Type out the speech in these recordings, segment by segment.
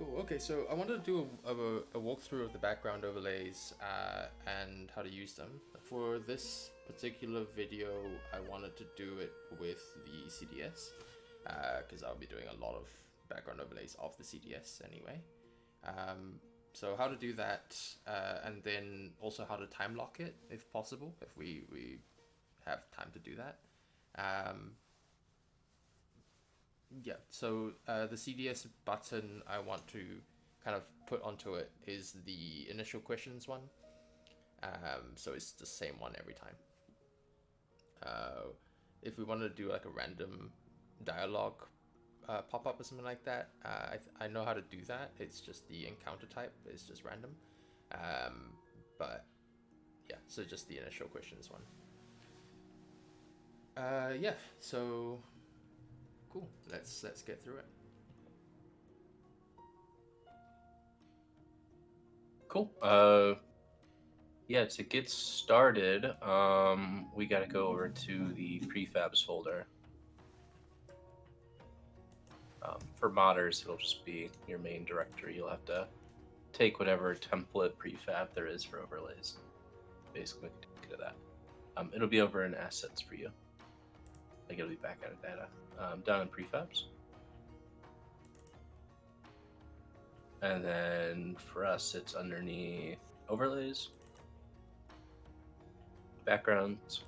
Cool. Okay, so I wanted to do a walkthrough of the background overlays and how to use them. For this particular video, I wanted to do it with the CDS because I'll be doing a lot of background overlays of the CDS anyway. So how to do that, and then also how to time lock it if possible, if we have time to do that. Um, Yeah, so the CDS button I want to kind of put onto it is the initial questions one. So it's the same one every time. Uh, if we wanted to do like a random dialogue pop up or something like that, I know how to do that. It's just the encounter type, it's just random. Um, but yeah, so just the initial questions one. Yeah, so cool. Let's get through it. Cool. Yeah, to get started, we got to go over to the Prefabs folder. For modders, it'll just be your main directory. You'll have to take whatever template prefab there is for overlays. Basically, take it to that. It'll be over in assets for you. Like it'll be back out of data. Down in prefabs. And then for us, it's underneath overlays, backgrounds,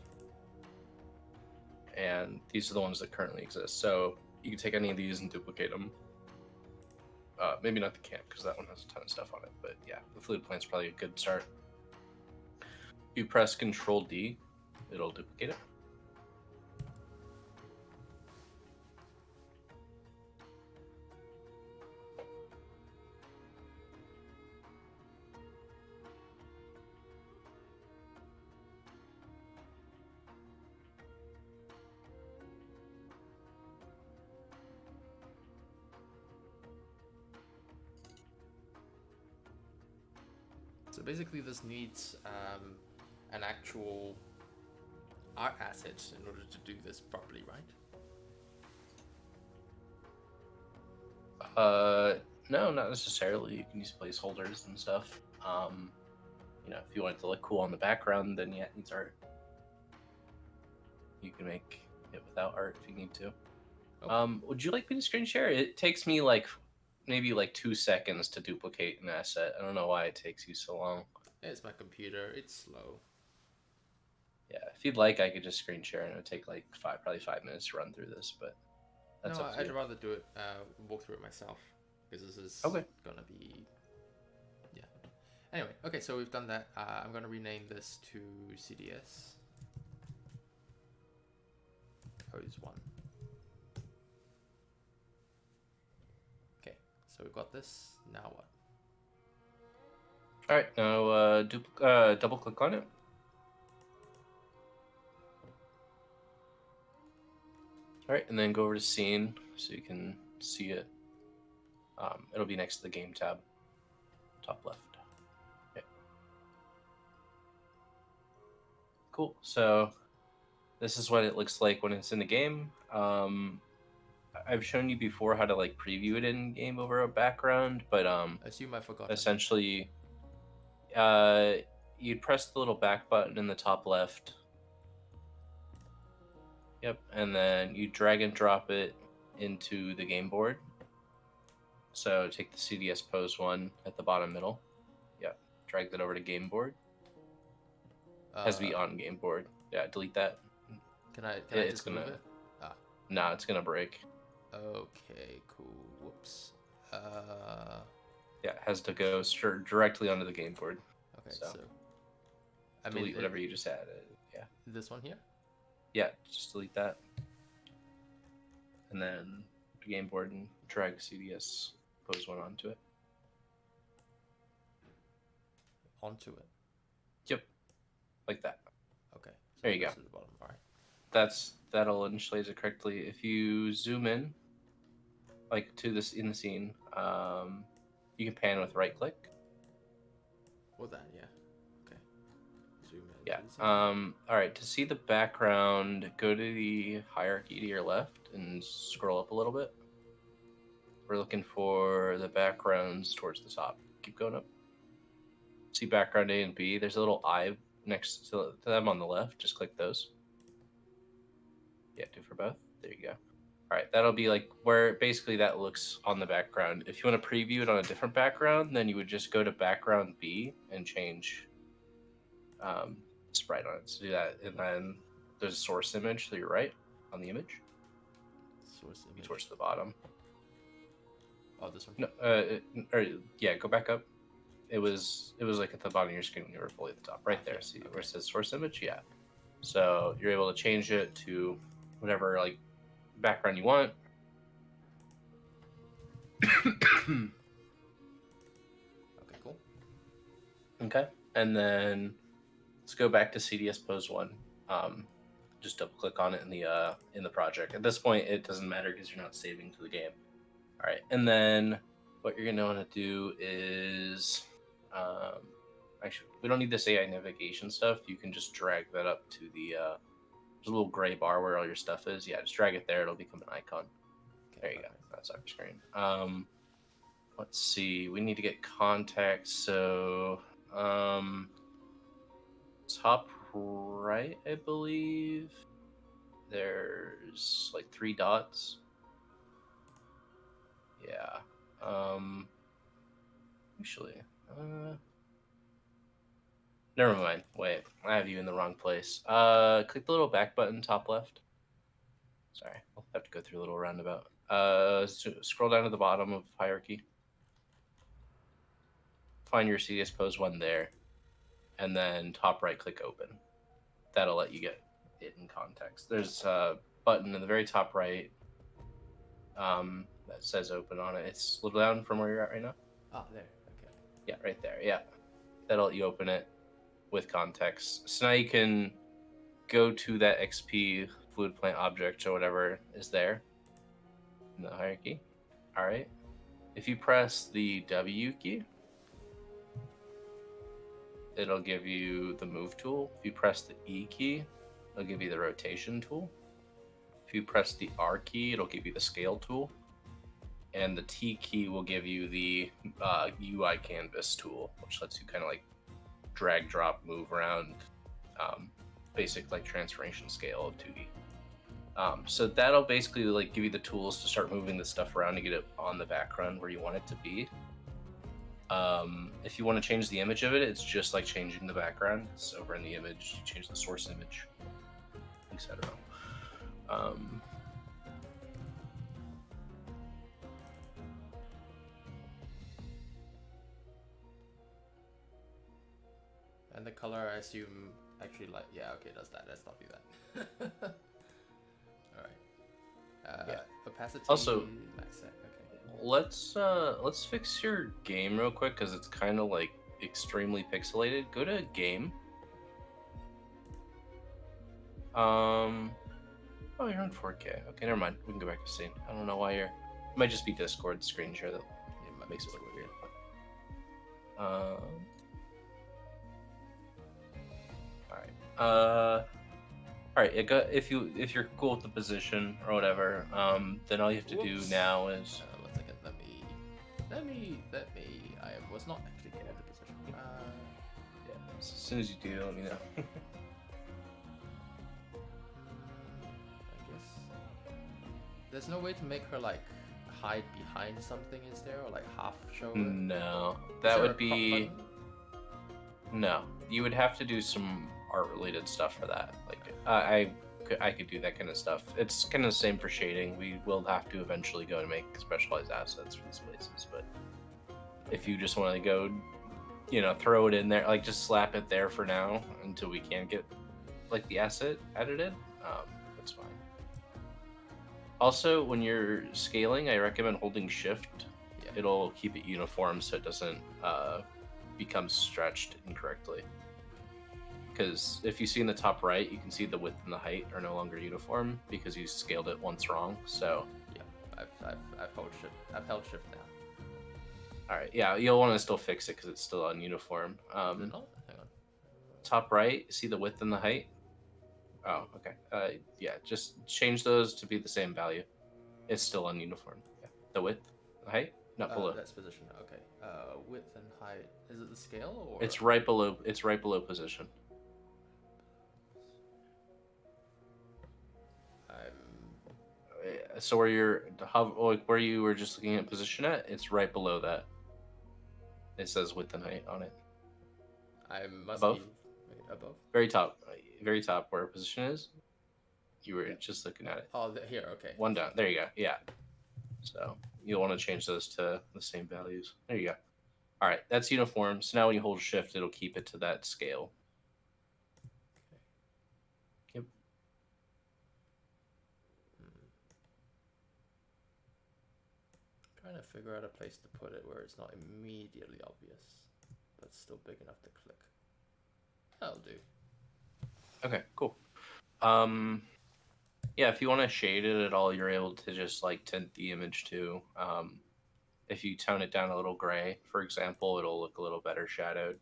and these are the ones that currently exist. So you can take any of these and duplicate them. Maybe not the camp, because that one has a ton of stuff on it, but yeah, the fluid plant's probably a good start. If you press Control D, it'll duplicate it. So basically, this needs an actual art asset in order to do this properly, right? No, not necessarily. You can use placeholders and stuff. If you want it to look cool on the background, then yeah, it needs art. You can make it without art if you need to. Okay. Would you like me to screen share? It takes me maybe 2 seconds to duplicate an asset. I don't know why it takes you so long. Yeah, it's my computer. It's slow. Yeah, if you'd like, I could just screen share and it would take probably 5 minutes to run through this, but that's no, up to I'd you. rather do it, walk through it myself, because this is Okay. gonna be, yeah. Anyway, okay, so we've done that. I'm gonna rename this to CDS pose 1. Okay, so we've got this. Now what? All right, now double click on it. All right, and then go over to scene so you can see it. It'll be next to the game tab, top left. Okay. Cool. So this is what it looks like when it's in the game. I've shown you before how to preview it in game over a background, but I assume I forgot. essentially, you'd press the little back button in the top left. Yep, and then you drag and drop it into the game board. So take the CDS pose 1 at the bottom middle. Yep, drag that over to game board. Has to be on game board. Yeah, delete that. Can I just move it? Nah, it's gonna break. Okay, cool. Whoops. Yeah, it has to go directly onto the game board. Okay, so I delete whatever you just added. Yeah. This one here? Yeah, just delete that. And then the game board and drag CDS pose 1 onto it. Onto it? Yep. Like that. Okay. So there you go. To the bottom. All right. That'll initialize it correctly. If you zoom in, to this in the scene, you can pan with right click. Or that, yeah. Okay. Zoom in. Yeah. All right. To see the background, go to the hierarchy to your left and scroll up a little bit. we're looking for the backgrounds towards the top. Keep going up. See background A and B. There's a little eye next to them on the left. Just click those. Yeah, do for both. There you go. All right, that'll be like where basically that looks on the background. If you want to preview it on a different background, then you would just go to background B and change sprite on it. So do that, and then there's a source image to your right on the image. Source image. Towards the bottom. Oh, this one. No, yeah, go back up. It was like at the bottom of your screen when you were fully at the top, right there. See where it says source image? Yeah. So you're able to change it to whatever like background you want. Okay, cool. Okay, and then let's go back to CDS Pose 1. Just double click on it in the project. At this point, it doesn't matter because you're not saving to the game. All right, and then what you're gonna want to do is, actually, we don't need this AI navigation stuff. You can just drag that up to the there's a little gray bar where all your stuff is. Yeah, just drag it there. It'll become an icon. Okay, there you go. That's our screen. Let's see. We need to get context. So, top right, I believe. There's like 3 dots. Yeah. Actually, never mind. Wait, I have you in the wrong place. Click the little back button, top left. Sorry, I'll have to go through a little roundabout. Scroll down to the bottom of hierarchy. Find your CDS Pose 1 there, and then top right, click open. That'll let you get it in context. There's a button in the very top right that says open on it. It's a little down from where you're at right now. Ah, there. Okay. Yeah, right there. Yeah, that'll let you open it with context. So now you can go to that XP fluid plant object or whatever is there in the hierarchy. All right. If you press the W key, it'll give you the move tool. If you press the E key, it'll give you the rotation tool. If you press the R key, it'll give you the scale tool. And the T key will give you the UI canvas tool, which lets you kind of like drag, drop, move around, basic like transformation scale of 2D. So that'll basically like give you the tools to start moving the stuff around to get it on the background where you want it to be. If you want to change the image of it, it's just like changing the background. It's over in the image, you change the source image, etc. And the color, I assume, actually, like, yeah, okay, does that. Let's not do that. All right. Yeah. Opacity. Also, max set. Okay. Let's fix your game real quick because it's kind of like extremely pixelated. Go to game. Oh, you're on 4K. Okay, never mind. We can go back to scene. I don't know why you're. It might just be Discord screen share that makes it look weird. All right. If you're cool with the position or whatever, then all you have to do now is. 1 second. Let me. I was not actually good at the position. Yeah. As soon as you do, let me know. I guess there's no way to make her like hide behind something, is there, or like half show it? No, Is that there would a be. crop button? No, you would have to do some art-related stuff for that. Like I could do that kind of stuff. It's kind of the same for shading. We will have to eventually go and make specialized assets for these places. But if you just want to go, throw it in there, like just slap it there for now until we can get like the asset edited, that's fine. Also, when you're scaling, I recommend holding Shift. Yeah. It'll keep it uniform so it doesn't become stretched incorrectly. Because if you see in the top right, you can see the width and the height are no longer uniform because you scaled it once wrong. So yeah, I've held shift. I've held shift now. All right, yeah, you'll want to still fix it because it's still ununiform. Hang on. Top right, see the width and the height. Oh, okay. Yeah, just change those to be the same value. It's still ununiform. Yeah, the width Height, not below. That's position. Okay. Width and height. Is it the scale or? It's right below. It's right below position. So where you were just looking at position at, it's right below that. It says width and height on it. I must Above? be above. Very top where position is. You were just looking at it. Oh, here. Okay. One down. There you go. Yeah. So you'll want to change those to the same values. There you go. All right, that's uniform. So now when you hold shift, it'll keep it to that scale. Okay. Yep. Trying to figure out a place to put it where it's not immediately obvious, but still big enough to click. That'll do. Okay, cool. Yeah, if you want to shade it at all, you're able to just like tint the image too. If you tone it down a little gray, for example, it'll look a little better shadowed.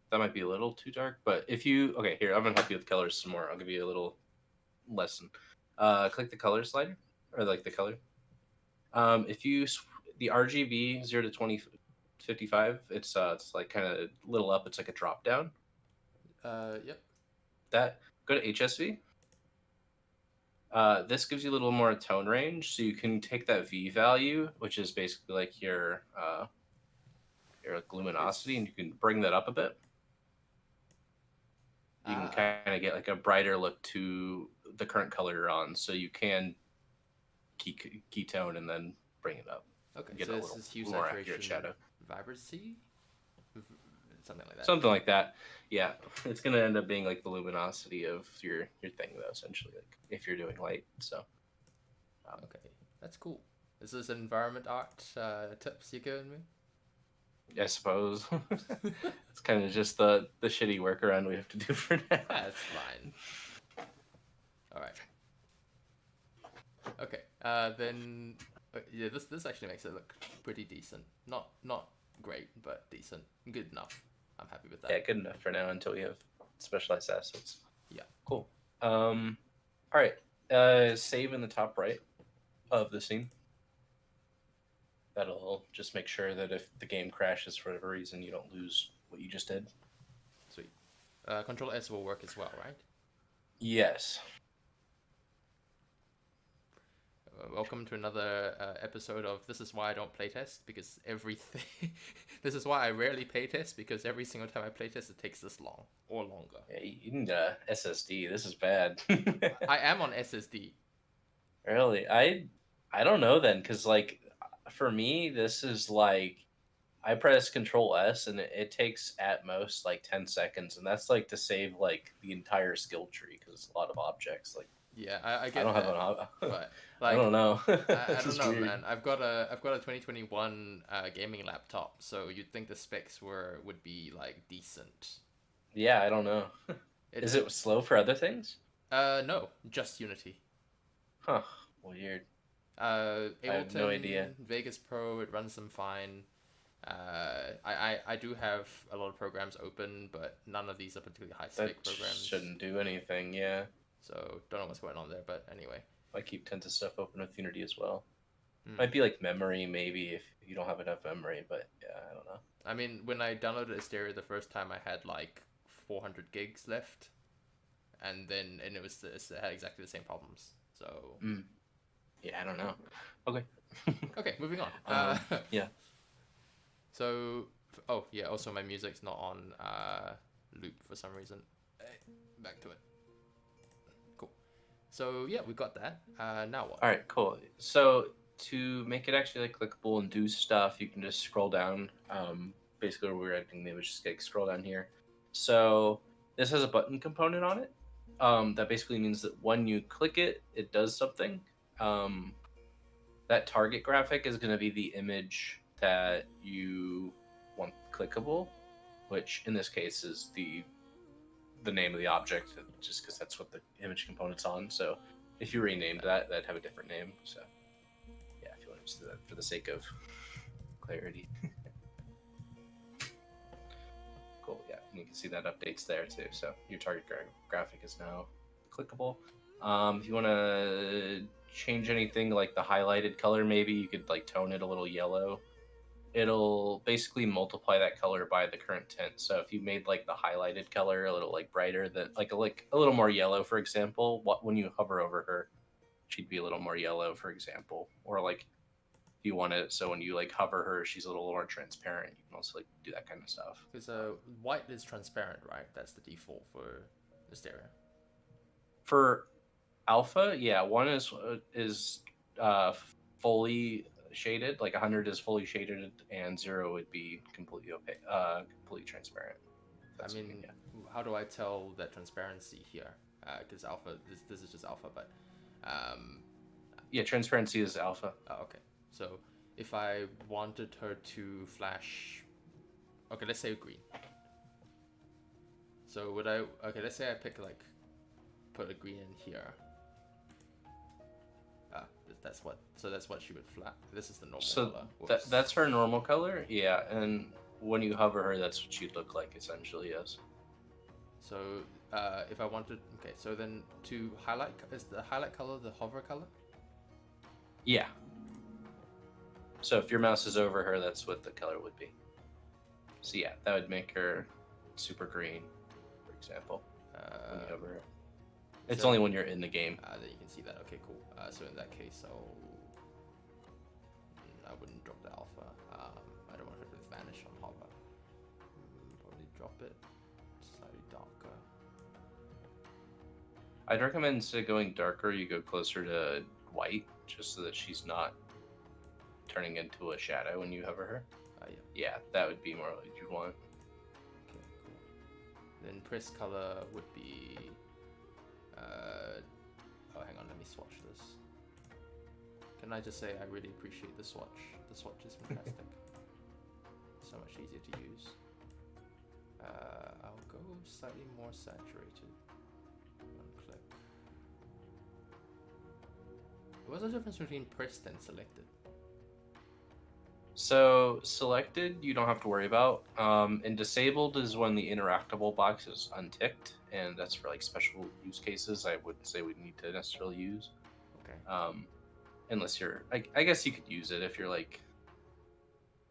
That might be a little too dark, but if you okay, here I'm gonna help you with colors some more. I'll give you a little lesson. Click the color slider or like the color. If you the RGB 0 to 2055, it's like kind of little up. It's like a drop down. Yep. That go to HSV. This gives you a little more tone range, so you can take that V value, which is basically like your like luminosity, and you can bring that up a bit. You can kind of get like a brighter look to the current color you're on, so you can key tone and then bring it up. Okay, Get so a this little is hue more saturation, accurate shadow. vibrancy, something like that. Something like that. Yeah, it's gonna end up being like the luminosity of your thing though, essentially, like if you're doing light. So. Okay, that's cool. Is this environment art tips you're giving me? I suppose it's kind of just the shitty workaround we have to do for now. That's fine. All right. Okay. Then yeah, this actually makes it look pretty decent. Not great, but decent. Good enough. I'm happy with that. Yeah, good enough for now until we have specialized assets. Yeah. Cool. All right. Save in the top right of the scene. That'll just make sure that if the game crashes for whatever reason, you don't lose what you just did. Sweet. Control S will work as well, right? Yes. Welcome to another episode of This Is Why I Don't Playtest, because everything... This is why I rarely playtest, because every single time I playtest, it takes this long, or longer. Yeah, you need a SSD. This is bad. I am on SSD. Really? I don't know then, because like for me, this is like I press Control S and it takes at most like 10 seconds, and that's like to save like the entire skill tree because it's a lot of objects. Like yeah, I get I don't that, have but like I don't know. I don't know, man. I've got a 2021 gaming laptop, so you'd think the specs would be like decent. Yeah, I don't know. Is it slow for other things? No, just Unity. Huh. Weird. Ableton, I have no idea. Vegas Pro, it runs them fine. I do have a lot of programs open, but none of these are particularly high spec programs. Shouldn't do anything, yeah. So don't know what's going on there, but anyway. I keep tons of stuff open with Unity as well. Might be like memory, maybe if you don't have enough memory, but yeah, I don't know. I mean, when I downloaded Asteria the first time, I had like 400 gigs left, and it had exactly the same problems. So. Yeah, I don't know. Okay. Okay, moving on. Yeah. So, oh yeah, also my music's not on loop for some reason. Back to it. Cool. So yeah, we got that. Now what? All right, cool. So to make it actually like clickable and do stuff, you can just scroll down. Basically, where we're editing the image, just like scroll down here. So this has a button component on it. That basically means that when you click it, it does something. That target graphic is going to be the image that you want clickable, which in this case is the name of the object, just because that's what the image component's on. So if you renamed that, that'd have a different name. So yeah, if you want to just do that for the sake of clarity. Cool, yeah, and you can see that updates there too. So your target graphic is now clickable. If you want to change anything like the highlighted color, maybe you could like tone it a little yellow. It'll basically multiply that color by the current tint. So if you made like the highlighted color a little like brighter, than like a little more yellow, for example, when you hover over her, she'd be a little more yellow, for example. Or like if you want it so when you like hover her, she's a little more transparent. You can also like do that kind of stuff. Because white is transparent, right? That's the default for Asteria. For alpha, yeah, one is uh, fully shaded, like 100 is fully shaded, and 0 would be completely opaque, completely transparent. I mean, how do I tell that transparency here? Because alpha, this is just alpha, but yeah, transparency is alpha. oh, okay. So if I wanted her to flash, okay, let's say green. So would I? Okay, let's say I pick like put a green in here. That's what. So that's what she would flat. This is the normal color. That's her normal color, yeah. And when you hover her, that's what she'd look like essentially, yes. So if I wanted, okay, so then to highlight, is the highlight color the hover color? Yeah. So if your mouse is over her, that's what the color would be. So yeah, that would make her super green, for example, when you hover her. It's only when you're in the game. Then you can see that. Okay, cool. So in that case, I wouldn't drop the alpha. I don't want her to vanish on hover. Probably drop it slightly darker. I'd recommend instead of going darker, you go closer to white, just so that she's not turning into a shadow when you hover her. Yeah. Yeah, that would be more what you'd want. Okay, cool. Then press color would be. Oh, hang on, let me swatch this. Can I just say I really appreciate the swatch? The swatch is fantastic. So much easier to use. I'll go slightly more saturated. One click. What's the difference between pressed and selected? So selected, you don't have to worry about. And disabled is when the interactable box is unticked, and that's for like special use cases. I wouldn't say we need to necessarily use. Okay. Unless you're, I guess you could use it if you're like,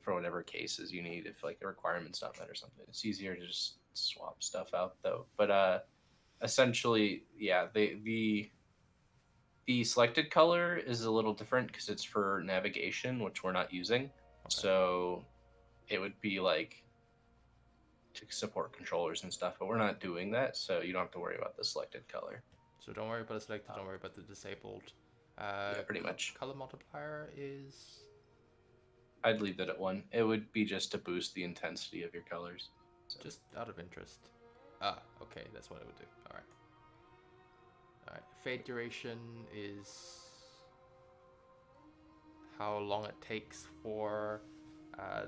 for whatever cases you need, if like the requirement's not met or something. It's easier to just swap stuff out though. But essentially, yeah, the selected color is a little different because it's for navigation, which we're not using. Okay. So it would be like to support controllers and stuff, but we're not doing that, so you don't have to worry about the selected color. So don't worry about the selected, don't worry about the disabled. Yeah, pretty much. Color multiplier is... I'd leave that at 1. It would be just to boost the intensity of your colors. So. Just out of interest. Okay, that's what it would do. Alright, fade duration is how long it takes for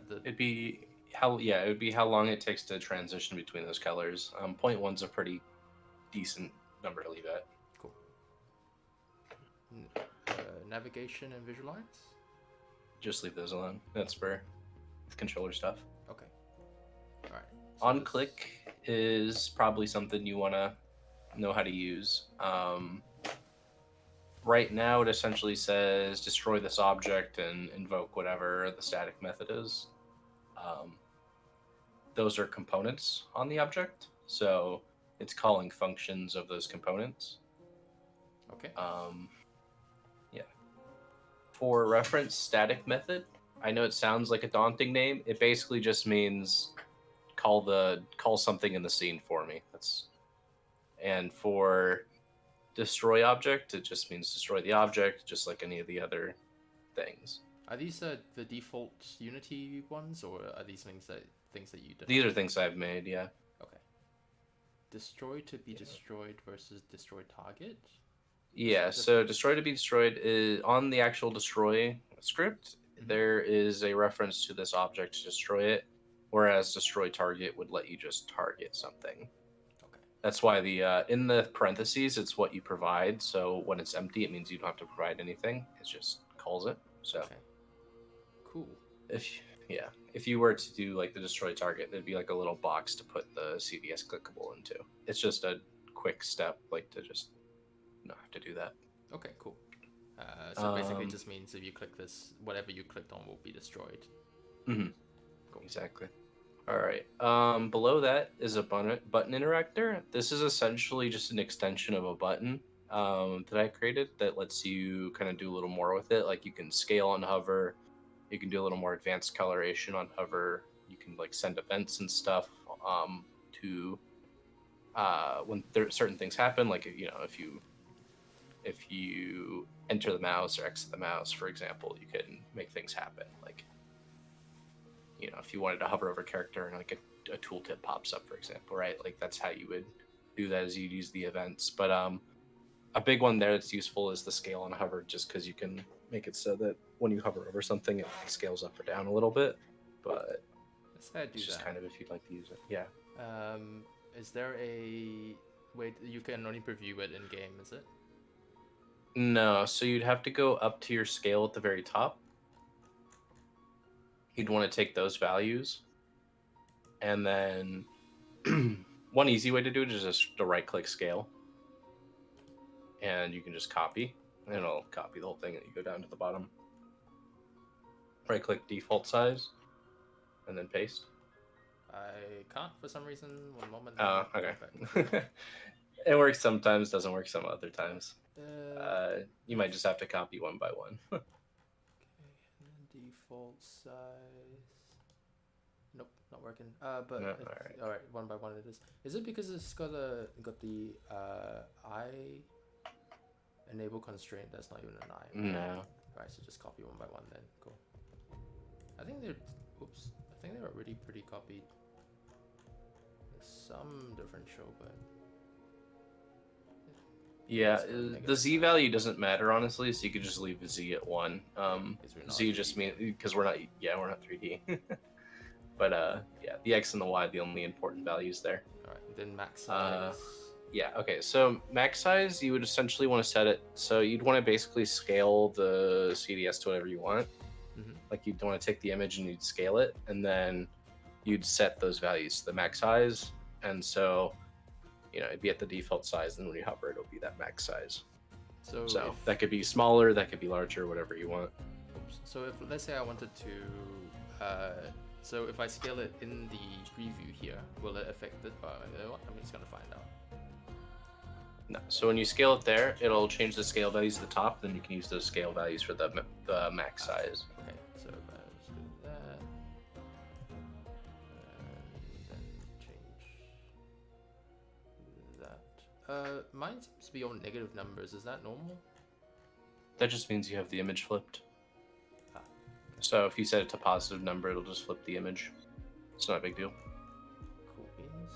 the... It'd be how long it takes to transition between those colors. 0.1's a pretty decent number to leave at. Cool. Navigation and visualize? Just leave those alone. That's for controller stuff. Okay. Alright. So On click is probably something you want to know how to use. Right now it essentially says destroy this object and invoke whatever the static method is. Those are components on the object, so it's calling functions of those components. Okay. Yeah. For reference, static method, I know it sounds like a daunting name. It basically just means call something in the scene for me. And for destroy object, it just means destroy the object, just like any of the other things. Are these the default Unity ones, or are these things that you define? These are things I've made, yeah. Okay. Destroy to be destroyed versus destroy target? Yeah, so destroy to be destroyed is on the actual destroy script. Mm-hmm. There is a reference to this object to destroy it, whereas destroy target would let you just target something. That's why in the parentheses, it's what you provide. So when it's empty, it means you don't have to provide anything. It just calls it. So, okay. Cool. If you were to do like the destroy target, there'd be like a little box to put the CDS clickable into. It's just a quick step, like to just not have to do that. Okay, cool. So basically it just means if you click this, whatever you clicked on will be destroyed. Mhm. Cool. Exactly. All right. Below that is a button interactor. This is essentially just an extension of a button that I created that lets you kind of do a little more with it. Like you can scale on hover, you can do a little more advanced coloration on hover. You can like send events and stuff to when there certain things happen. Like if you enter the mouse or exit the mouse, for example, you can make things happen. Like if you wanted to hover over a character and like a tooltip pops up, for example, right? Like that's how you would do that, is you'd use the events. But a big one there that's useful is the scale on hover, just because you can make it so that when you hover over something, it scales up or down a little bit. But Let's say I do it's just that. kind of if you'd like to use it. Yeah. Is there a way you can only preview it in game? Is it? No, so you'd have to go up to your scale at the very top. You'd want to take those values, and then one easy way to do it is just to right-click scale, and you can just copy, and it'll copy the whole thing, and you go down to the bottom. Right-click default size, and then paste. I can't for some reason. One moment. Oh, okay. It works sometimes, doesn't work some other times. You might just have to copy one by one. Okay, and then default size. Nope, not working. But No, all right, one by one it is. Is it because it's got the eye enable constraint? That's not even an eye. No. Right, so just copy one by one then. Cool. I think they're. Oops. I think they're already pretty copied. There's some differential, but. Yeah, the Z value doesn't matter, honestly, so you could just leave the Z at 1. Z just means, because we're not 3D. But yeah, the X and the Y are the only important values there. Alright, then max size. Yeah, okay, so max size, you would essentially want to set it, so you'd want to basically scale the CDS to whatever you want. Like you'd want to take the image and you'd scale it, and then you'd set those values to the max size, and so it'd be at the default size, and when you hover, it'll be that max size. So that could be smaller, that could be larger, whatever you want. Oops. So if let's say I wanted to, so if I scale it in the preview here, will it affect it? You know what? I'm just gonna find out. No. So when you scale it there, it'll change the scale values at the top. Then you can use those scale values for the max size. Okay. So if I just do that, and then change that. Mine seems to be all negative numbers. Is that normal? That just means you have the image flipped. Ah. So if you set it to positive number, it'll just flip the image. It's not a big deal. Cool beans.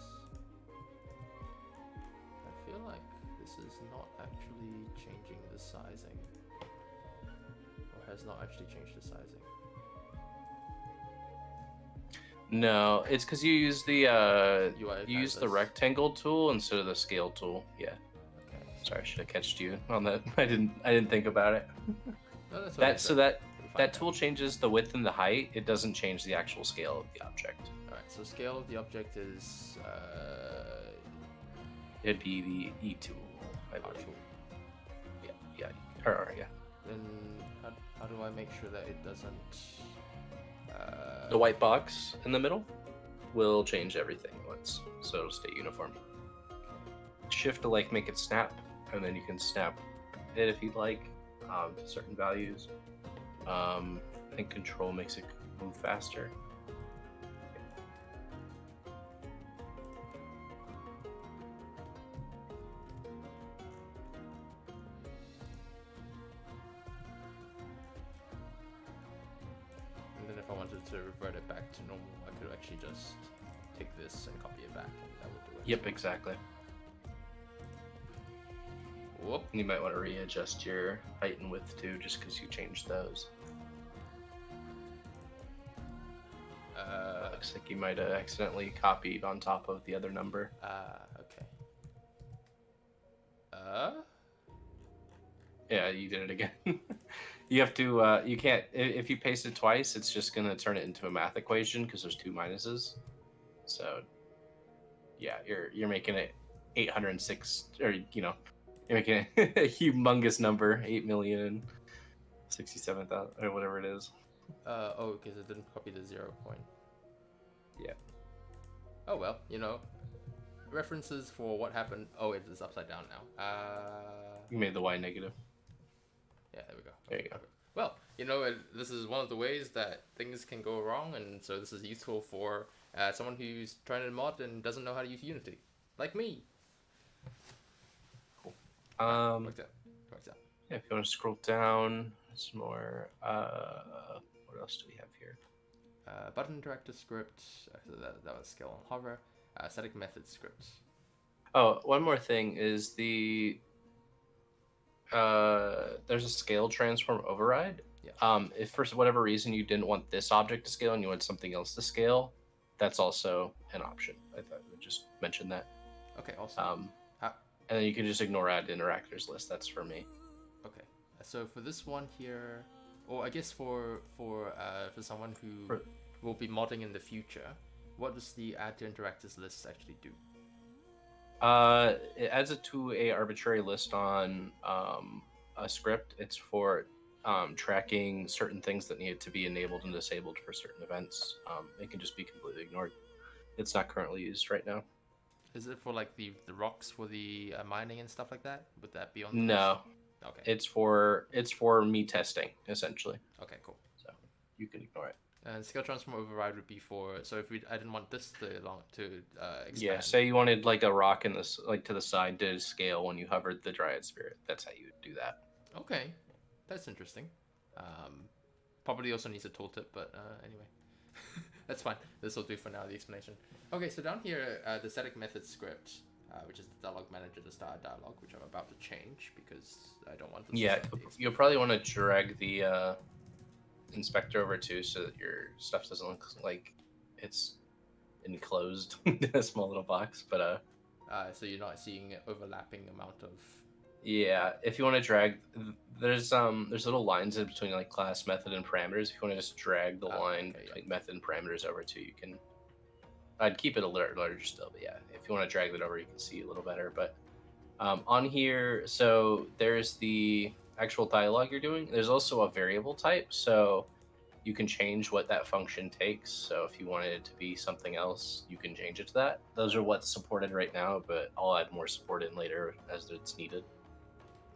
I feel like this is not actually changing the sizing, or has not actually changed the sizing. No, it's because you use the UI you use the rectangle tool instead of the scale tool. Yeah. Okay. Sorry, I should have catched you on that. I didn't think about it. No, that's that tool changes the width and the height. It doesn't change the actual scale of the object. All right. So scale of the object is it'd be the E tool, I believe. Yeah. Yeah. Then how do I make sure that it doesn't? The white box in the middle will change everything once, so it'll stay uniform. Shift to make it snap, and then you can snap it if you'd like to certain values. I think control makes it move faster. If I wanted to revert it back to normal, I could actually just take this and copy it back, and that would do it. Yep, exactly. Whoop. You might want to readjust your height and width too, just because you changed those. Looks like you might have accidentally copied on top of the other number. Okay. Yeah, you did it again. You have to, you can't, if you paste it twice, it's just going to turn it into a math equation because there's two minuses. So, yeah, you're making it 806, or, You're making a humongous number, 8,067,000 or whatever it is. Oh, because it didn't copy the 0 point. Yeah. Oh well, references for what happened. Oh, it is upside down now. You made the y negative. Yeah, there we go. There you go. Well, this is one of the ways that things can go wrong, and so this is useful for someone who's trying to mod and doesn't know how to use Unity, like me. Cool. Worked out. Yeah, if you want to scroll down, some more. What else do we have here? Button interactive script. So that was scale on hover. Static method script. Oh, one more thing is there's a scale transform override. Yeah. If for whatever reason you didn't want this object to scale and you want something else to scale, that's also an option. I thought I would just mention that. Okay, awesome. And then you can just ignore add interactors list. That's for me. Okay, so for this one here, or I guess for someone who will be modding in the future, what does the add to interactors list actually do? It adds it to a arbitrary list on a script. It's for tracking certain things that need to be enabled and disabled for certain events. It can just be completely ignored. It's not currently used right now. Is it for like the rocks for the mining and stuff like that? Would that be on the No. list? Okay. It's for me testing essentially. Okay, cool. So you can ignore it. And scale transform override would be for, so if I didn't want this to expand. Yeah, say you wanted like a rock in this like to the side to scale when you hovered the Dryad Spirit. That's how you would do that. Okay, that's interesting. Probably also needs a tooltip, but anyway, that's fine. This will do for now, the explanation. Okay, so down here, the static method script, which is the dialog manager to start a dialogue, which I'm about to change because I don't want to. Yeah, you'll probably want to drag the inspector over too, so that your stuff doesn't look like it's enclosed in a small little box. But so you're not seeing an overlapping amount of. Yeah, if you want to drag, there's little lines in between like class, method, and parameters. If you want to just drag the line between method and parameters over too, you can. I'd keep it a little larger still, but yeah, if you want to drag that over, you can see a little better. But on here, so there's the actual dialogue you're doing. There's also a variable type, so you can change what that function takes. So if you wanted it to be something else, you can change it to that. Those are what's supported right now, but I'll add more support in later as it's needed.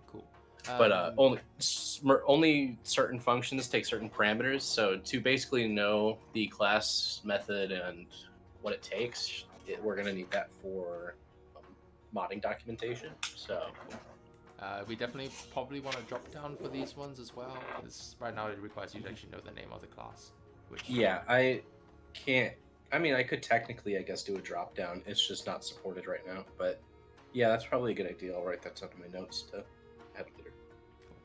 Cool. But only certain functions take certain parameters. So to basically know the class method and what it takes, we're going to need that for modding documentation. So we definitely probably want to drop down for these ones as well, because right now it requires you to actually know the name of the class. Which yeah, I can't. I mean, I could technically, I guess, do a drop down. It's just not supported right now. But yeah, that's probably a good idea. I'll write that down in my notes to add later.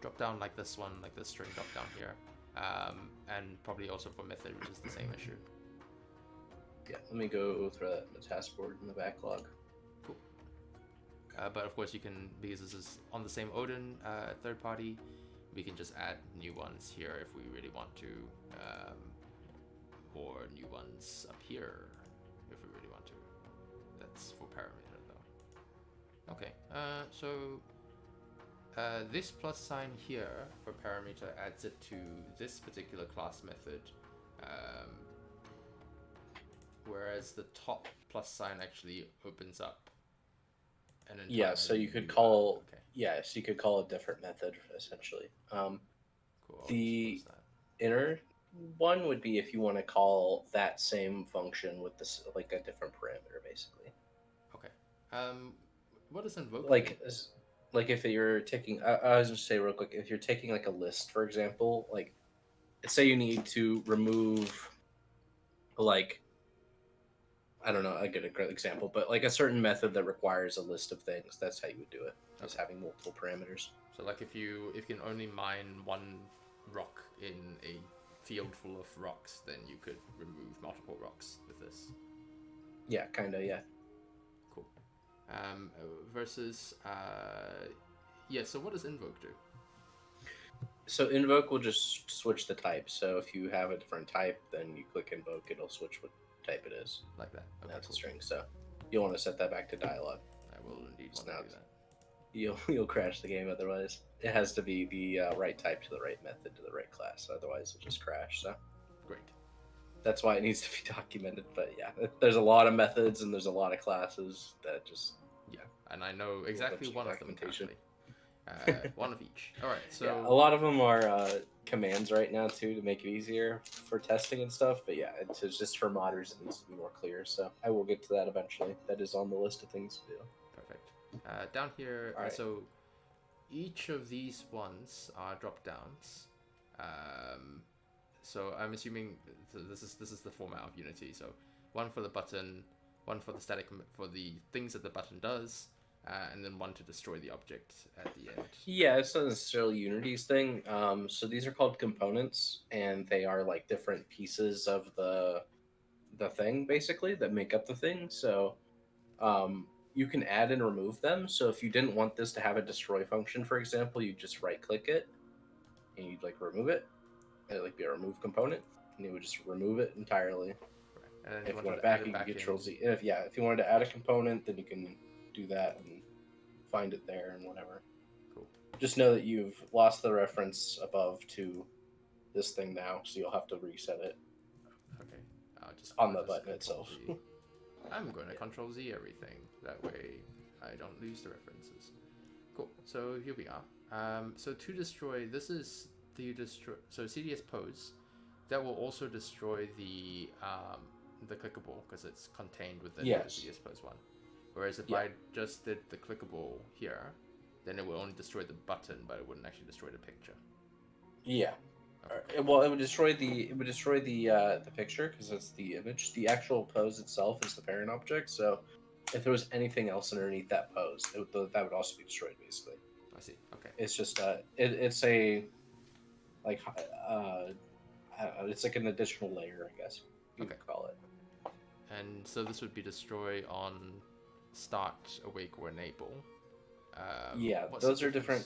Drop down like this one, like this string drop down here, and probably also for method, which is the same issue. Yeah, let me go throw that in the task board in the backlog. Cool. But of course you can, because this is on the same Odin third party, we can just add new ones here if we really want to, or new ones up here if we really want to. That's for parameter though. Okay, so this plus sign here for parameter adds it to this particular class method, whereas the top plus sign actually opens up an entire. Yeah, so you could call. Okay. Yeah, so you could call a different method essentially. Cool. The inner one would be if you want to call that same function with this like a different parameter, basically. Okay. What does invoke? Like if you're taking, I was going to say real quick, if you're taking like a list, for example, like say you need to remove like, I don't know, I get a great example, but like a certain method that requires a list of things, that's how you would do it, just having multiple parameters. So like if you can only mine one rock in a field full of rocks, then you could remove multiple rocks with this. Yeah, kind of, yeah. Cool. Versus, yeah, so what does invoke do? So invoke will just switch the type. So if you have a different type, then you click invoke, it'll switch what type it is. Like that. Okay, that's cool. A string. So you'll want to set that back to dialogue. I will indeed want to do that. you'll crash the game otherwise. It has to be the right type to the right method to the right class, otherwise it'll just crash. So Great. that's why it needs to be documented. But yeah, there's a lot of methods and there's a lot of classes that just Yeah, and I know exactly one of them currently. One of each. All right, so yeah, a lot of them are commands right now too to make it easier for testing and stuff. But yeah, it's just for modders it needs to be more clear. So I will get to that eventually. That is on the list of things to do. perfect. Down here, All right. so each of these ones are drop downs. So I'm assuming this is the format of Unity. So one for the button, one for the static for the things that the button does, and then one to destroy the object at the end. Yeah, it's not necessarily Unity's thing. So these are called components, and they are like different pieces of the thing basically that make up the thing. So you can add and remove them. So if you didn't want this to have a destroy function, for example, you just right click it and you'd like remove it. It'd like be a remove component, and you would just remove it entirely. Right. And then If you to want it add back, you can back Control in. Z. If you wanted to add a component, then you can do that and find it there and whatever. Cool. Just know that you've lost the reference above to this thing now, so you'll have to reset it. Okay. On the button itself. I'm going to Control Z everything. That way I don't lose the references. Cool. So here we are. So to destroy, this is the destroy. So CDS pose, that will also destroy the clickable because it's contained within the CDS pose one. Whereas if I just did the clickable here, then it will only destroy the button, but it wouldn't actually destroy the picture. Yeah. Okay. Well, it would destroy the picture because it's the image. The actual pose itself is the parent object. So if there was anything else underneath that pose, that would also be destroyed basically. I see. Okay. It's just it's a like it's like an additional layer, I guess you could call it. And so this would be destroy on start, awake, or enable. Those are different.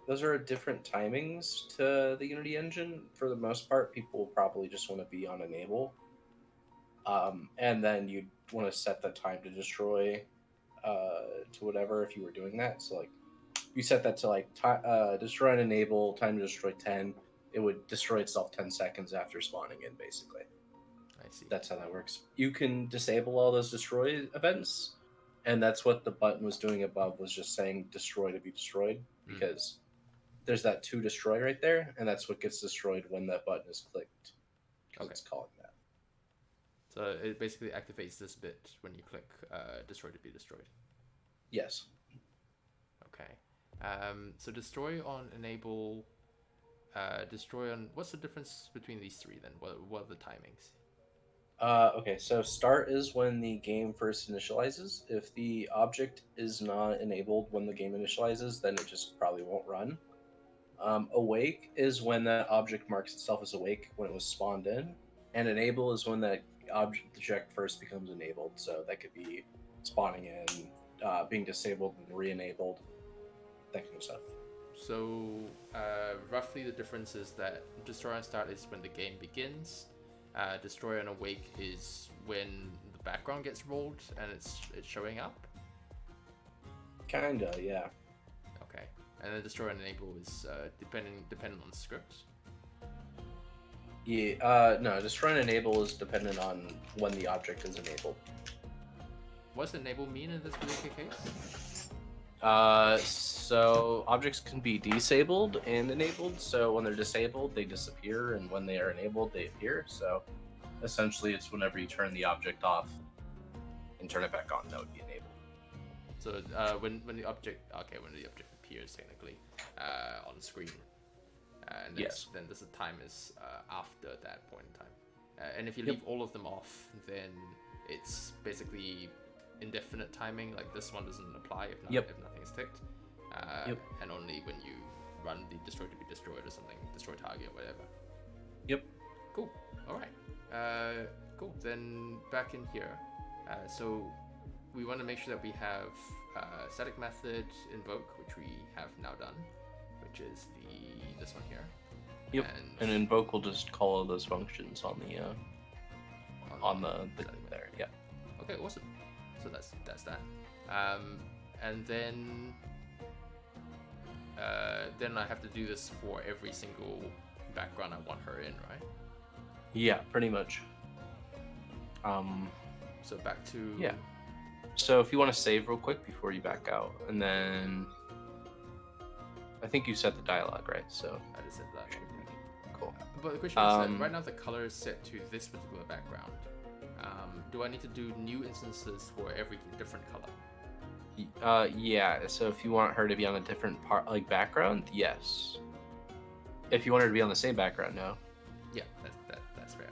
Those are different timings to the Unity engine. For the most part, people will probably just want to be on enable, and then you'd want to set the time to destroy to whatever if you were doing that. So like, you set that to like destroy and enable time to destroy 10. It would destroy itself 10 seconds after spawning in, basically. I see. That's how that works. You can disable all those destroy events. And that's what the button was doing above, was just saying destroy to be destroyed, because there's that to destroy right there, and that's what gets destroyed when that button is clicked. Because it's calling that. So it basically activates this bit when you click destroy to be destroyed. Yes. Okay. So destroy on enable, destroy on... What's the difference between these three then? What are the timings? Okay, so start is when the game first initializes. If the object is not enabled when the game initializes, then it just probably won't run. Awake is when that object marks itself as awake when it was spawned in. And enable is when that object first becomes enabled. So that could be spawning in, being disabled and re-enabled, that kind of stuff. So roughly the difference is that destroy on start is when the game begins. Destroy and awake is when the background gets rolled and it's showing up. Kinda, yeah. Okay, and then destroy and enable is dependent on the script. Yeah. No, destroy and enable is dependent on when the object is enabled. What does enable mean in this particular case? So objects can be disabled and enabled. So when they're disabled, they disappear, and when they are enabled, they appear. So essentially, it's whenever you turn the object off and turn it back on, that would be enabled. So when the object appears technically on screen, and then the time is after that point in time. And if you leave all of them off, then it's basically indefinite timing. Like this one doesn't apply if nothing's ticked, and only when you run the destroy to be destroyed or something, destroy target or whatever. Yep. Cool. All right. Cool. Then back in here, so we want to make sure that we have static method invoke, which we have now done, which is this one here. Yep. And invoke will just call all those functions on the there. Yeah. Okay. Awesome. So that's that. And then then I have to do this for every single background I want her in, right? Yeah, pretty much. So back to Yeah. So if you want to save real quick before you back out, and then I think you set the dialogue, right? So I just said that. cool. But the question is that right now the color is set to this particular background. Do I need to do new instances for every different color? Yeah. So if you want her to be on a different like background, yes. If you want her to be on the same background, no. Yeah, that's fair.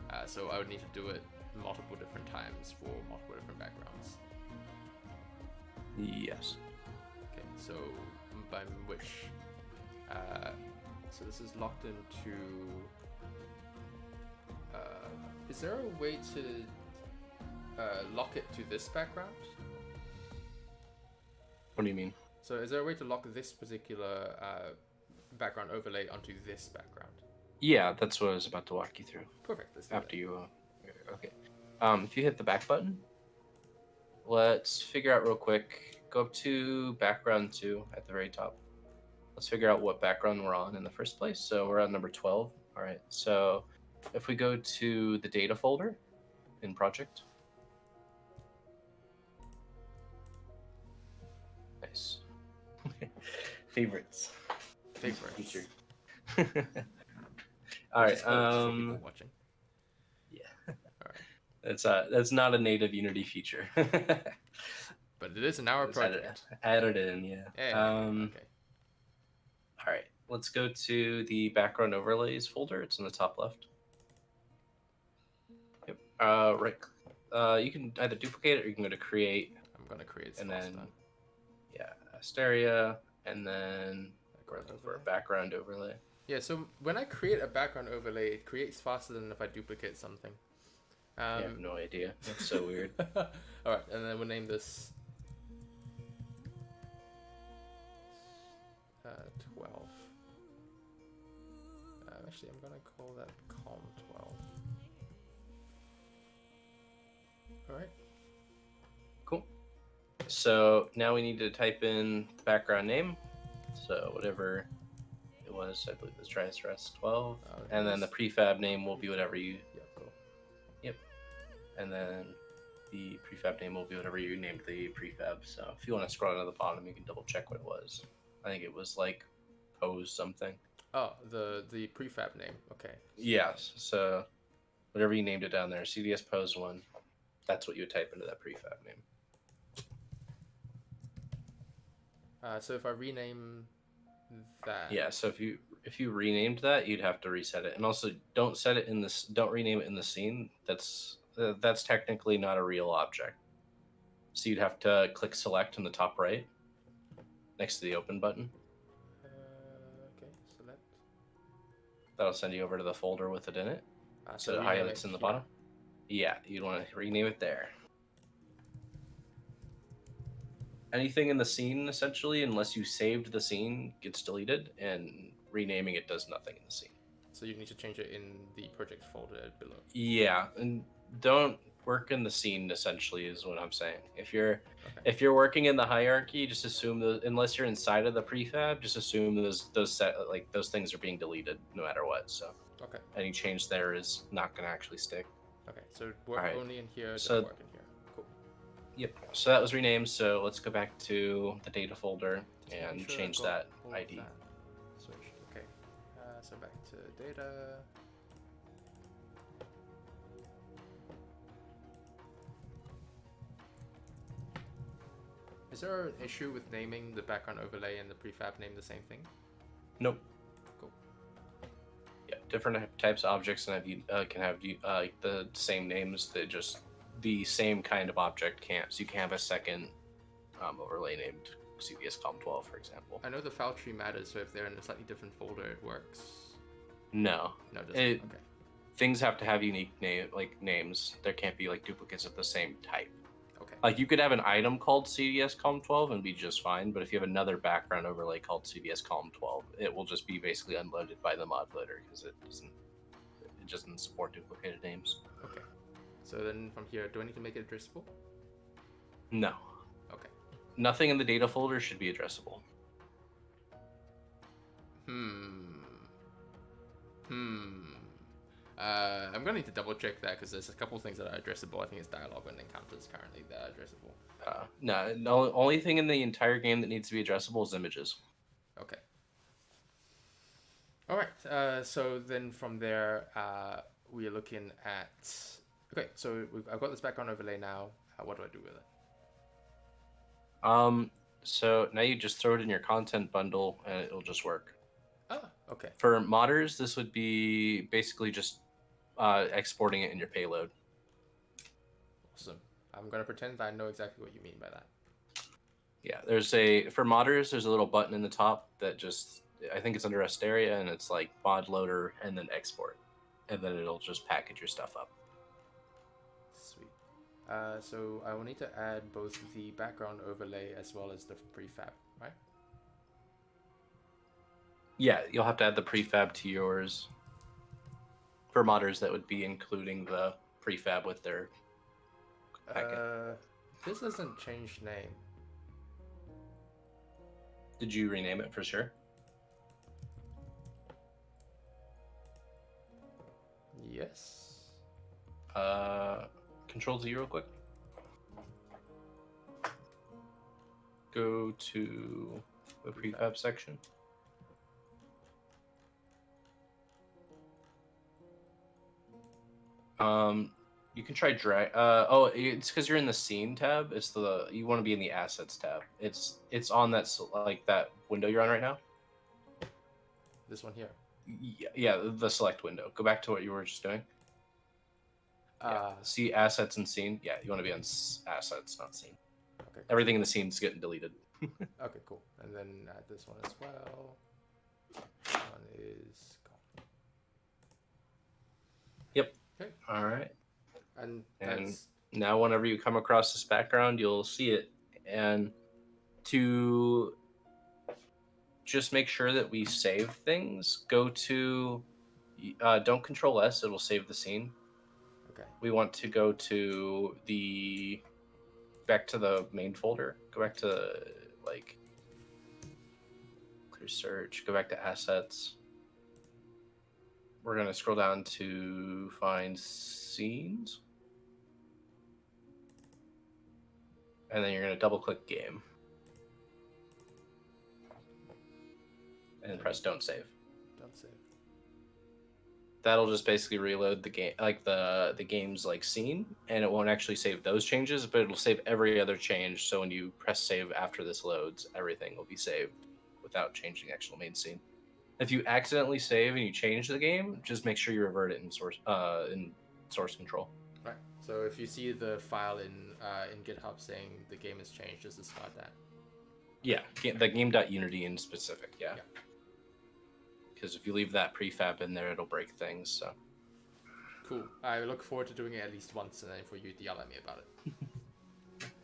But so I would need to do it multiple different times for multiple different backgrounds. Yes. Okay, so by which, so this is locked into. Is there a way to lock it to this background? What do you mean? So is there a way to lock this particular background overlay onto this background? Yeah, that's what I was about to walk you through. Perfect. Let's do After that. you, okay. If you hit the back button, let's figure out real quick. Go up to background 2 at the very top. Let's figure out what background we're on in the first place. So we're on number 12. All right. So if we go to the data folder in project. Nice. Favorites. Favorites. All right. Just for people watching. Yeah. All right. That's not a native Unity feature. But it is in our project. Added in, yeah. Hey, okay. All right. Let's go to the background overlays folder. It's in the top left. Yep. Right. You can either duplicate it or you can go to create. I'm gonna create. And then, yeah, Asteria, and then for a background overlay. Yeah. So when I create a background overlay, it creates faster than if I duplicate something. I have no idea. That's so weird. All right, and then we'll name this 12. Actually, I'm gonna call that com 12. All right. Cool. So now we need to type in the background name. So whatever it was, I believe it was TriStress 12, and then the prefab name will be whatever you. Yep. And then the prefab name will be whatever you named the prefab. So if you want to scroll down to the bottom, you can double check what it was. I think it was like pose something. Oh, the prefab name. Okay. Yes. So whatever you named it down there, CDS pose 1. That's what you would type into that prefab name. So if I rename that. Yeah. So if you renamed that, you'd have to reset it, and also don't set it in this. Don't rename it in the scene. That's technically not a real object. So you'd have to click select in the top right, next to the open button. Okay. Select. That'll send you over to the folder with it in it. So it highlights in the bottom. Yeah, you'd want to rename it there. Anything in the scene, essentially, unless you saved the scene, gets deleted, and renaming it does nothing in the scene. So you need to change it in the project folder below. Yeah, and don't work in the scene, essentially, is what I'm saying. If you're working in the hierarchy, just assume unless you're inside of the prefab, just assume those things are being deleted no matter what. So okay, any change there is not going to actually stick. Okay, so work only in here. So work in here. Cool. Yep. So that was renamed. So let's go back to the data folder and change that ID. Switch. Okay. So back to data. Is there an issue with naming the background overlay and the prefab name the same thing? Nope. Cool. Yeah, different types of objects can have the same names. That just the same kind of object can't. So you can have a second overlay named CVS Column 12, for example. I know the file tree matters, so if they're in a slightly different folder, it works. No. No, it doesn't. Okay. Things have to have unique names. There can't be like duplicates of the same type. Okay. Like you could have an item called CDS Column 12 and be just fine, but if you have another background overlay called CDS Column 12, it will just be basically unloaded by the mod loader because it doesn't support duplicated names. Okay. So then from here, do I need to make it addressable? No. Okay. Nothing in the data folder should be addressable. Hmm. Hmm. I'm gonna need to double check that because there's a couple things that are addressable. I think it's dialogue and encounters currently that are addressable. No, the only thing in the entire game that needs to be addressable is images. Okay. All right. So then from there, we're looking at. Okay. So I've got this background overlay now. What do I do with it? So now you just throw it in your content bundle and it'll just work. Oh, okay. For modders, this would be basically just exporting it in your payload. Awesome. I'm gonna pretend that I know exactly what you mean by that. Yeah, for modders, there's a little button in the top that just, I think it's under Asteria, and it's like mod loader and then export, and then it'll just package your stuff up. Sweet. So I will need to add both the background overlay as well as the prefab, right? Yeah, you'll have to add the prefab to yours. For modders, that would be including the prefab with their packet. This doesn't change name. Did you rename it for sure? Yes. Control Z real quick. Go to the prefab section. You can try drag. It's because you're in the scene tab. You want to be in the assets tab. It's on that that window you're on right now. This one here. Yeah, the select window. Go back to what you were just doing. See assets and scene. Yeah, you want to be on assets, not scene. Okay. Cool. Everything in the scene is getting deleted. Okay, cool. And then add this one as well. This one is gone. Yep. Okay. All right. And now whenever you come across this background, you'll see it. And to just make sure that we save things, go to don't Control S, it'll save the scene. Okay. We want to go to back to the main folder. Go back to clear search, go back to assets. We're going to scroll down to find scenes. And then you're going to double click game. And then press don't save. Don't save. That'll just basically reload the game, the game's scene, and it won't actually save those changes, but it'll save every other change. So when you press save after this loads, everything will be saved without changing the actual main scene. If you accidentally save and you change the game, just make sure you revert it in source control. Right. So if you see the file in GitHub saying the game has changed, just discard that. Yeah, the game.unity in specific. Yeah. Because if you leave that prefab in there, it'll break things. So. Cool. I look forward to doing it at least once, and then for you to yell at me about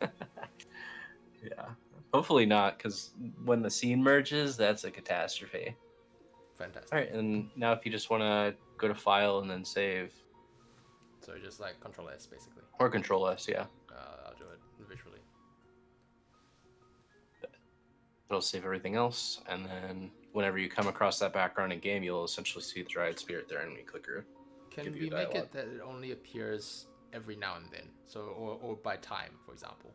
it. Yeah. Hopefully not, because when the scene merges, that's a catastrophe. Fantastic. All right, and now if you just want to go to File and then Save. So just Control S, basically. Or Control S, yeah. I'll do it visually. It'll save everything else, and then whenever you come across that background in game, you'll essentially see the Dryad Spirit there, and we click her. Can we make it that it only appears every now and then? So, or by time, for example?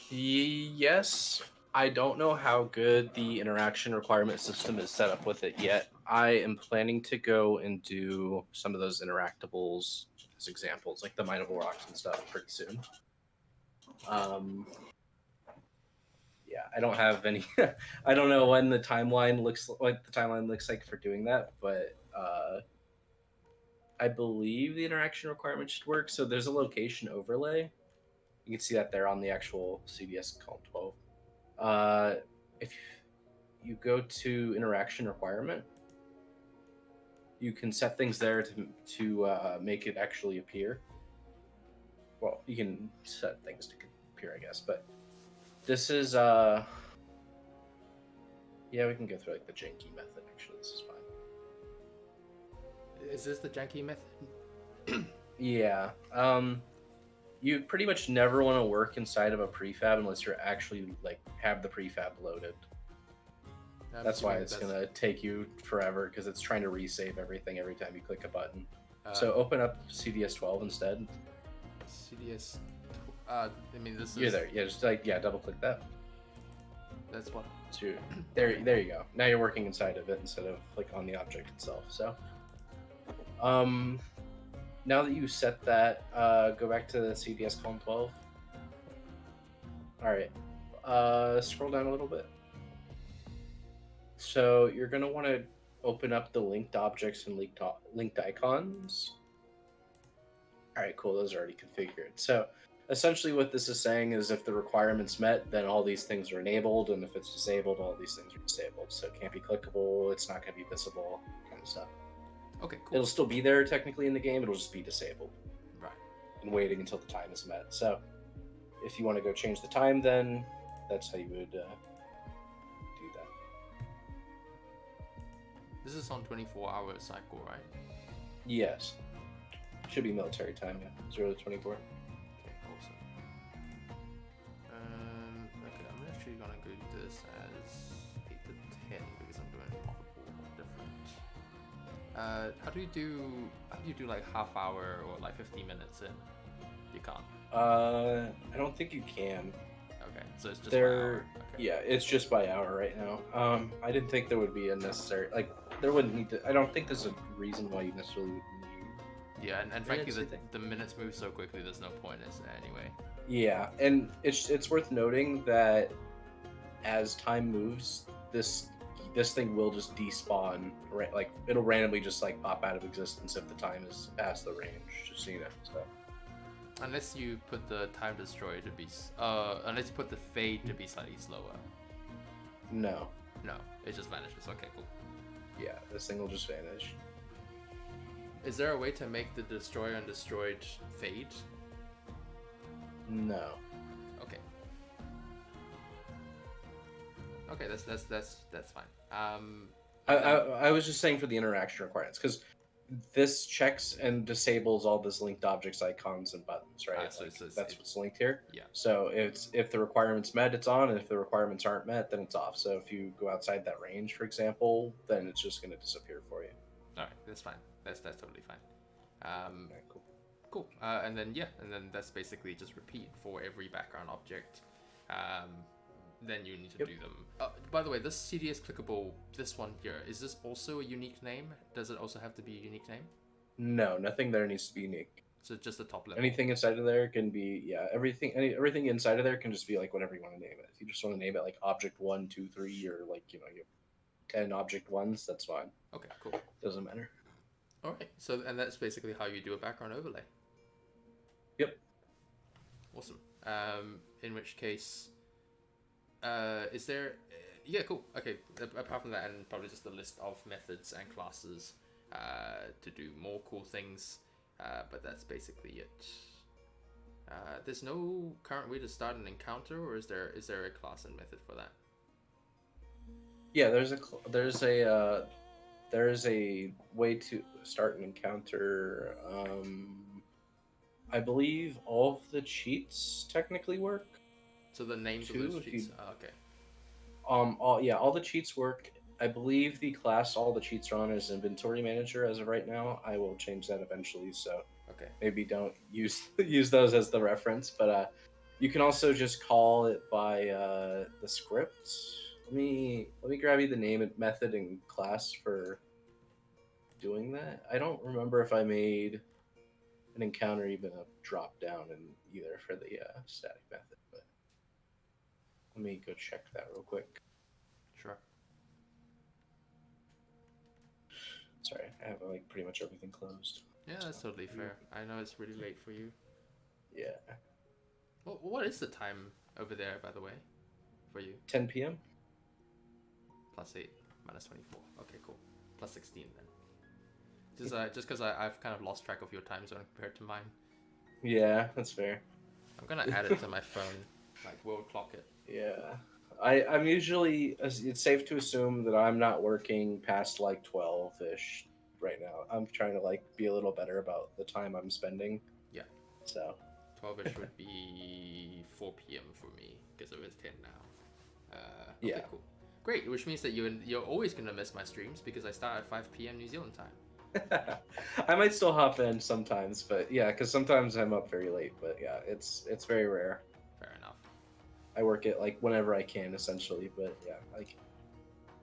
Yes. I don't know how good the interaction requirement system is set up with it yet. I am planning to go and do some of those interactables as examples, like the mineable rocks and stuff, pretty soon. Yeah, I don't have any. I don't know when the timeline looks like for doing that, but I believe the interaction requirement should work. So there's a location overlay. You can see that there on the actual CDS column 12. If you go to interaction requirement, you can set things there to make it actually appear. Well, you can set things to appear, I guess, but this is yeah, we can go through the janky method. Actually, this is fine. Is this the janky method? Yeah. You pretty much never want to work inside of a prefab unless you're actually have the prefab loaded. I'm That's why assuming it's gonna take you forever because it's trying to resave everything every time you click a button. uh, So open up CDS 12 instead. CDS. I mean, this You're is there. Yeah, just double click that. that's what. So there you go. Now you're working inside of it instead of like on the object itself. So now that you set that, go back to the CDS column 12. All right. Scroll down a little bit. So you're gonna want to open up the linked objects and linked icons. All right, cool. Those are already configured. So essentially what this is saying is if the requirement's met, then all these things are enabled, and if it's disabled, all these things are disabled. So it can't be clickable, it's not going to be visible, kind of stuff. Okay, cool. It'll still be there technically in the game, it'll just be disabled. Right. And waiting until the time is met. So if you want to go change the time, then that's how you would do that. This is on 24-hour cycle, right? Yes. Should be military time, yeah. 0 to 24. Okay, awesome. Okay, I'm actually gonna go do this as 8 to 10 because I'm doing multiple different. How do you do like half hour or like 15 minutes in? You can't. I don't think you can. Okay, so it's just There, by hour. Okay. yeah, it's just by hour right now. I didn't think there would be a necessary there wouldn't need to. I don't think there's a reason why you necessarily would need. Yeah, and frankly, Minutes, you think? the minutes move so quickly. There's no point in it anyway. Yeah, and it's worth noting that as time moves, this thing will just despawn. Like it'll randomly just like pop out of existence if the time is past the range. Just so you know. So. Unless you put the time destroyer to be, unless you put the fade to be slightly slower. No. No, it just vanishes. Okay, cool. Yeah, this thing will just vanish. Is there a way to make the destroyer and destroyed fade? No. Okay. Okay, that's fine. I was just saying for the interaction requirements because this checks and disables all this linked objects, icons, and buttons, right? So that's what's linked here. Yeah. So if the requirements met, it's on, and if the requirements aren't met, then it's off. So if you go outside that range, for example, then it's just going to disappear for you. All right, that's fine. That's totally fine. Okay, cool. Cool. And then that's basically just repeat for every background object. Then you need to do them. By the way, this CDS clickable, this one here, is this also a unique name? Does it also have to be a unique name? No, nothing there needs to be unique. So just the top level. Anything inside of there can be everything inside of there can just be like whatever you want to name it. If you just want to name it like object 1, 2, 3, or like you have 10 object ones, that's fine. Okay, cool. Doesn't matter. All right. So and that's basically how you do a background overlay. Yep. Awesome. In which case, is there? Yeah, cool. Okay. Apart from that, and probably just a list of methods and classes to do more cool things. But that's basically it. There's no current way to start an encounter, or is there a class and method for that? Yeah, there's a way to start an encounter. I believe all of the cheats technically work. So the names of those cheats. Okay. All the cheats work. I believe the class all the cheats are on is inventory manager as of right now. I will change that eventually, so okay. Maybe don't use those as the reference, but you can also just call it by the script. Let me grab you the name, method, and class for doing that. I don't remember if I made an encounter even a drop down in either for the static method, but let me go check that real quick. Sure. Sorry, I have like pretty much everything closed. Yeah, that's totally fair. I know it's really late for you. Yeah. Well, what is the time over there, by the way, for you? 10 p.m. +8, -24. Okay, cool. +16 then. Just because I've kind of lost track of your time zone compared to mine. Yeah, that's fair. I'm gonna add it to my phone, like we'll clock it. Yeah. I'm usually, it's safe to assume that I'm not working past like 12-ish right now. I'm trying to like be a little better about the time I'm spending. Yeah. So 12-ish would be 4 p.m. for me because it was 10 now. Okay, yeah. cool. Great, which means that you're always gonna miss my streams because I start at 5 p.m. New Zealand time. I might still hop in sometimes, but yeah, because sometimes I'm up very late. But yeah, it's very rare. Fair enough. I work it like whenever I can, essentially. But yeah, like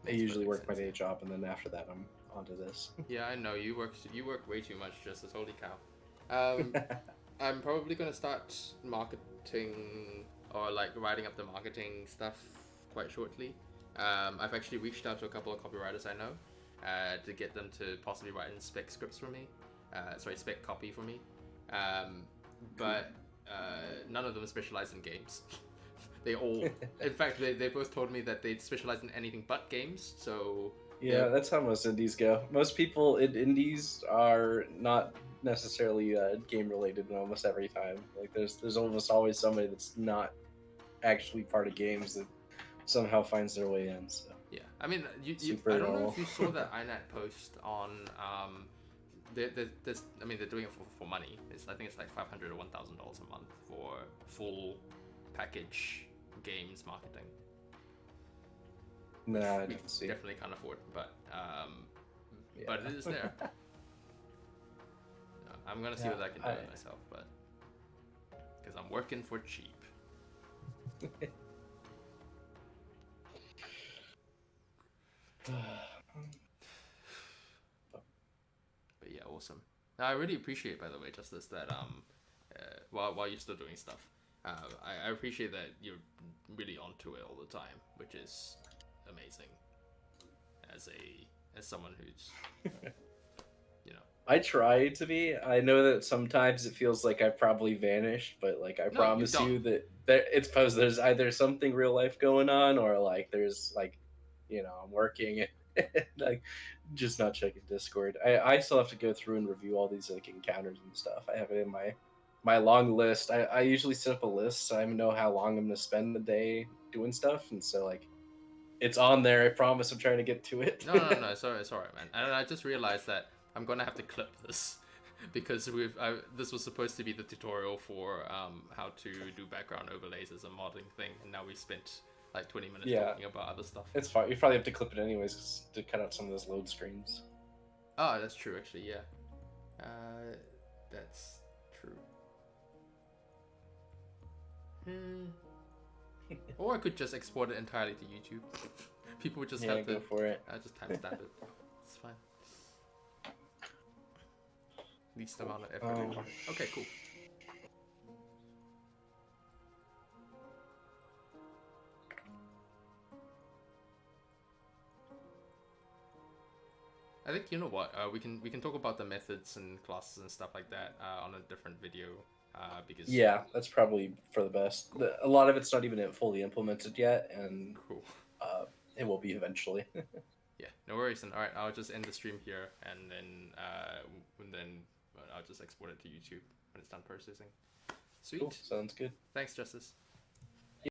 I Makes usually perfect work my sense, day job, and then after that, I'm onto this. Yeah, I know you work way too much, just as holy cow. I'm probably gonna start marketing or like writing up the marketing stuff quite shortly. I've actually reached out to a couple of copywriters I know to get them to possibly write in spec scripts for me. Spec copy for me. But none of them specialize in games. They all, in fact, they both told me that they specialize in anything but games. So Yeah, that's how most indies go. Most people in indies are not necessarily game related in almost every time. Like there's almost always somebody that's not actually part of games that somehow finds their way in. So yeah, I mean, super I don't know normal. if you saw that INET post on they're doing it for money. I think it's like $500 or $1,000 a month for full package games marketing. Nah, I We didn't see. definitely can't afford, but Yeah. but it is there. I'm gonna see what I can do with myself, but because I'm working for cheap. But yeah, awesome. Now, I really appreciate, by the way, Justice, that while you're still doing stuff, I appreciate that you're really onto it all the time, which is amazing. As someone who's, you know, I try to be. I know that sometimes it feels like I probably vanished, but like I promise you that it's because there's either something real life going on, or like there's like, I'm working and like just not checking Discord. I still have to go through and review all these like encounters and stuff. I have it in my long list. I usually set up a list so I know how long I'm gonna spend the day doing stuff, and so like it's on there. I promise I'm trying to get to it. no, it's alright, man. And I just realized that I'm gonna have to clip this because this was supposed to be the tutorial for how to do background overlays as a modeling thing, and now we spent like 20 minutes talking about other stuff. It's fine. You probably have to clip it anyways to cut out some of those load screens. Oh, that's true, actually. Yeah, that's true. Or I could just export it entirely to YouTube. People would just have to go for it. just timestamp it. It's fine. Least amount of effort required. Okay, cool. I think you know what we can talk about the methods and classes and stuff like that on a different video because that's probably for the best. A lot of it's not even fully implemented yet, and cool. It will be eventually. Yeah, no worries. And all right, I'll just end the stream here, and then I'll just export it to YouTube when it's done processing. Sweet. Cool. Sounds good. Thanks, Justice.